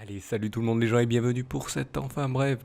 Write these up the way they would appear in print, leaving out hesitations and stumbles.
Allez, salut tout le monde les gens et bienvenue pour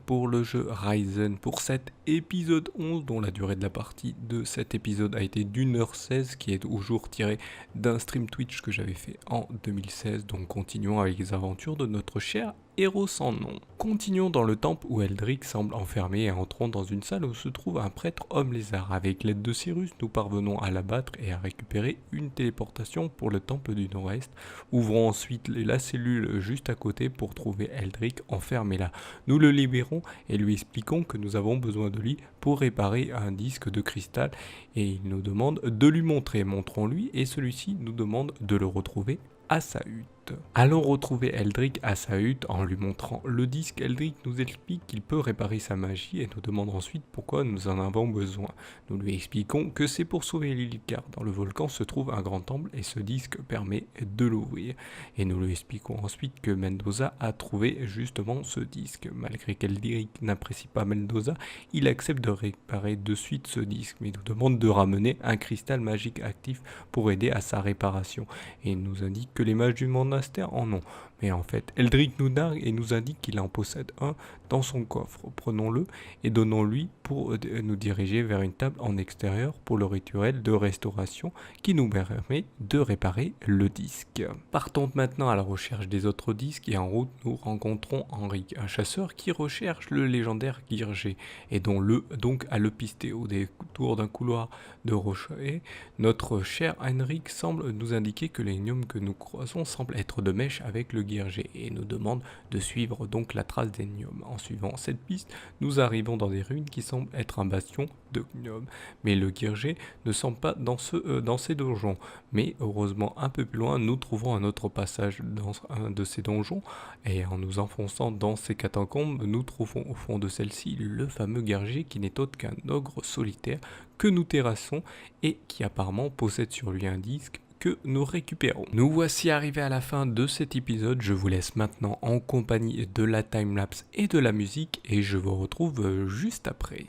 pour le jeu Ryzen, pour cet épisode 11 dont la durée de la partie de cet épisode a été d'1h16 qui est toujours tiré d'un stream Twitch que j'avais fait en 2016, donc continuons avec les aventures de notre cher héros sans nom. Continuons dans le temple où Eldrick semble enfermé et entrons dans une salle où se trouve un prêtre homme lézard. Avec l'aide de Cyrus, nous parvenons à l'abattre et à récupérer une téléportation pour le temple du Nord-Est. Ouvrons ensuite la cellule juste à côté pour trouver Eldrick enfermé là. Nous le libérons et lui expliquons que nous avons besoin de lui pour réparer un disque de cristal et il nous demande de lui montrer. Montrons-lui et celui-ci nous demande de le retrouver à sa hutte. Allons retrouver Eldrick à sa hutte en lui montrant le disque. Eldrick nous explique qu'il peut réparer sa magie et nous demande ensuite pourquoi nous en avons besoin. Nous lui expliquons que c'est pour sauver l'île car dans le volcan se trouve un grand temple et ce disque permet de l'ouvrir. Et nous lui expliquons ensuite que Mendoza a trouvé justement ce disque. Malgré qu'Eldrick n'apprécie pas Mendoza, il accepte de réparer de suite ce disque mais nous demande de ramener un cristal magique actif pour aider à sa réparation. Et il nous indique que les mages du monastère en ont. Mais en fait, Eldrick nous nargue et nous indique qu'il en possède un dans son coffre. Prenons-le et donnons-lui pour nous diriger vers une table en extérieur pour le rituel de restauration qui nous permet de réparer le disque. Partons maintenant à la recherche des autres disques et en route nous rencontrons Henrik, un chasseur qui recherche le légendaire Girgé et dont donc à le pister au détour d'un couloir de rocher. Notre cher Henrik semble nous indiquer que les gnomes que nous croisons semblent être de mèche avec le Girgé et nous demande de suivre donc la trace des gnomes. En suivant cette piste, nous arrivons dans des ruines qui semblent être un bastion de gnomes. Mais le Girgé ne semble pas dans ces donjons. Mais heureusement un peu plus loin, nous trouvons un autre passage dans un de ces donjons et en nous enfonçant dans ces catacombes, nous trouvons au fond de celle-ci le fameux Girgé qui n'est autre qu'un ogre solitaire que nous terrassons et qui apparemment possède sur lui un disque que nous récupérons. Nous voici arrivés à la fin de cet épisode, je vous laisse maintenant en compagnie de la timelapse et de la musique et je vous retrouve juste après.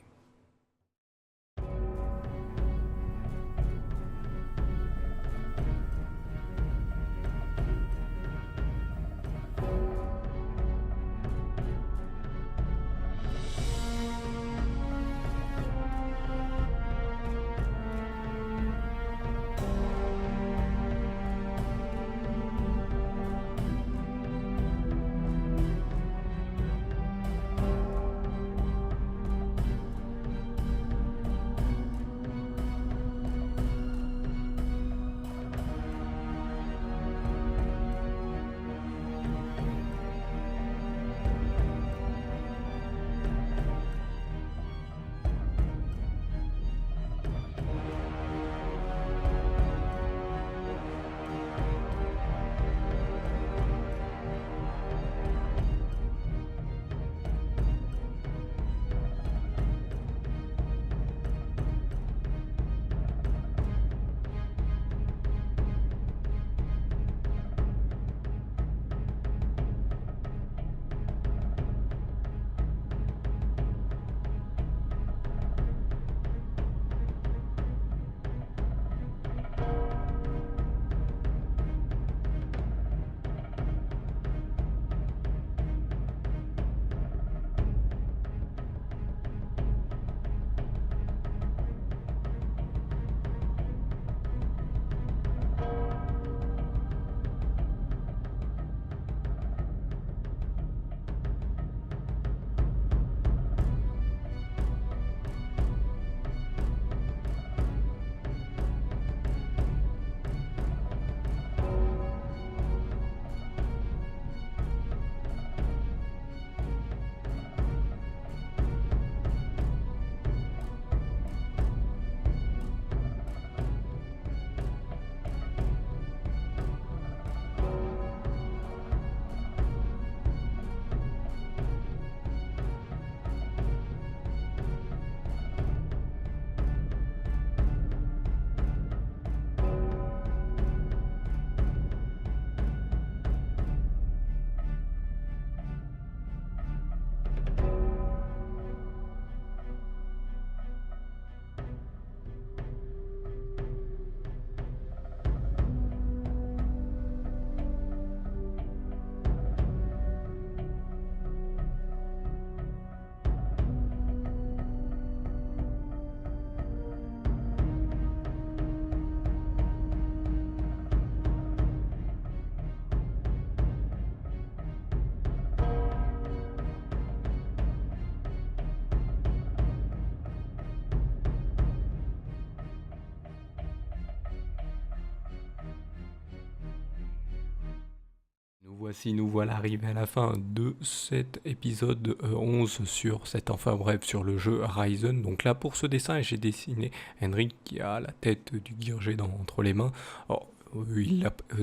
Voici, nous voilà arrivés à la fin de cet épisode 11 sur cet enfin bref sur le jeu Ryzen. Donc là pour ce dessin j'ai dessiné Henrik qui a la tête du Girgé entre les mains. Alors,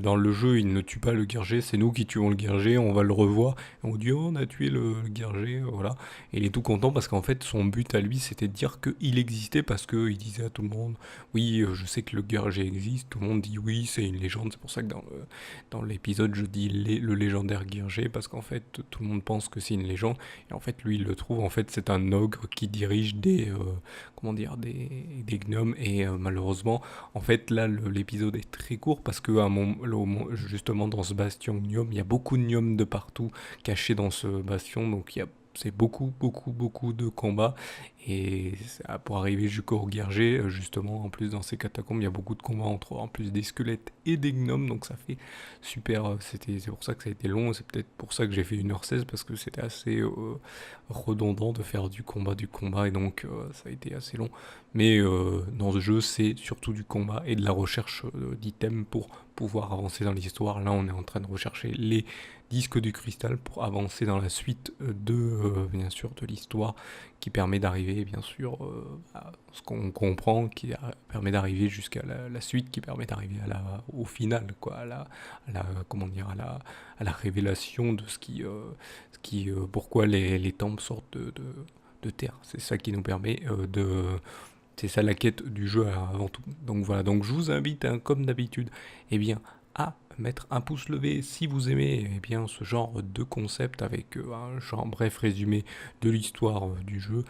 dans le jeu il ne tue pas le Girgé, c'est nous qui tuons le Girgé, on va le revoir et on dit oh, on a tué le Girgé, voilà. Et il est tout content parce qu'en fait son but à lui c'était de dire qu'il existait parce qu'il disait à tout le monde oui je sais que le Girgé existe, tout le monde dit oui c'est une légende, c'est pour ça que dans l'épisode, je dis le légendaire Girgé parce qu'en fait, tout le monde pense que c'est une légende. Et en fait, lui, il le trouve. En fait, c'est un ogre qui dirige comment dire, des gnomes. Et malheureusement, en fait, là, l'épisode est très court parce que justement, dans ce bastion gnome, il y a beaucoup de gnomes de partout cachés dans ce bastion. Donc, c'est beaucoup de combats et pour arriver jusqu'au Girgé, justement, en plus dans ces catacombes, il y a beaucoup de combats en plus des squelettes et des gnomes, donc ça fait super, c'est pour ça que ça a été long, c'est peut-être pour ça que j'ai fait 1h16, parce que c'était assez redondant de faire du combat, et donc ça a été assez long, mais dans ce jeu, c'est surtout du combat et de la recherche d'items pour pouvoir avancer dans l'histoire. Là, on est en train de rechercher les disques du cristal pour avancer dans la suite bien sûr, de l'histoire qui permet d'arriver, bien sûr, à ce qu'on comprend, permet d'arriver jusqu'à la suite, qui permet d'arriver au final, quoi, comment dire, à la révélation de pourquoi les temples sortent de terre. C'est ça qui nous permet c'est ça la quête du jeu avant tout. Donc voilà, donc je vous invite, hein, comme d'habitude, eh bien, à mettre un pouce levé si vous aimez bien ce genre de concept avec un genre bref résumé de l'histoire du jeu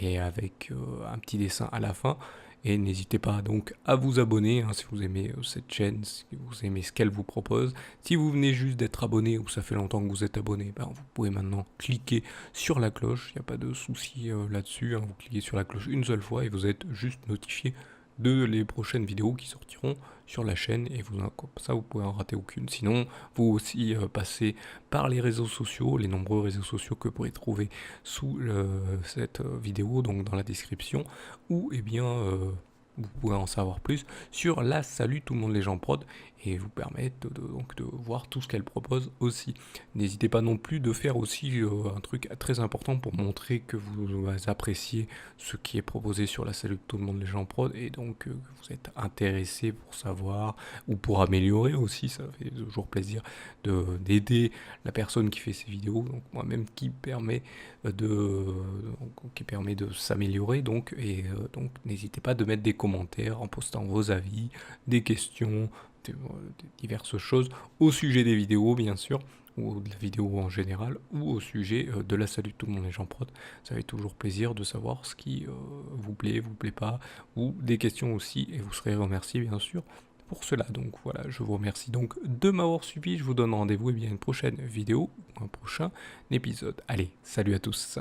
et avec un petit dessin à la fin. Et n'hésitez pas donc à vous abonner si vous aimez cette chaîne, si vous aimez ce qu'elle vous propose. Si vous venez juste d'être abonné ou ça fait longtemps que vous êtes abonné, vous pouvez maintenant cliquer sur la cloche. Il n'y a pas de souci là-dessus. Vous cliquez sur la cloche une seule fois et vous êtes juste notifié de les prochaines vidéos qui sortiront sur la chaîne et comme ça vous pouvez en rater aucune. Sinon vous aussi passez par les réseaux sociaux, les nombreux réseaux sociaux que vous pourrez trouver sous cette vidéo, donc dans la description, ou vous pouvez en savoir plus sur la Salut tout le monde les gens prod et vous permettre donc de voir tout ce qu'elle propose aussi. N'hésitez pas non plus de faire aussi un truc très important pour montrer que vous appréciez ce qui est proposé sur la Salut tout le monde les gens prod et donc que vous êtes intéressé pour savoir ou pour améliorer aussi. Ça fait toujours plaisir d'aider la personne qui fait ces vidéos, donc moi-même qui permet de s'améliorer, donc n'hésitez pas de mettre des commentaires en postant vos avis, des questions, diverses choses au sujet des vidéos bien sûr, ou de la vidéo en général, ou au sujet de la Salut tout le monde les gens prod. Ça fait toujours plaisir de savoir ce qui vous plaît pas, ou des questions aussi, et vous serez remercié bien sûr pour cela. Donc voilà, je vous remercie donc de m'avoir suivi, je vous donne rendez-vous à une prochaine vidéo, ou un prochain épisode. Allez, salut à tous.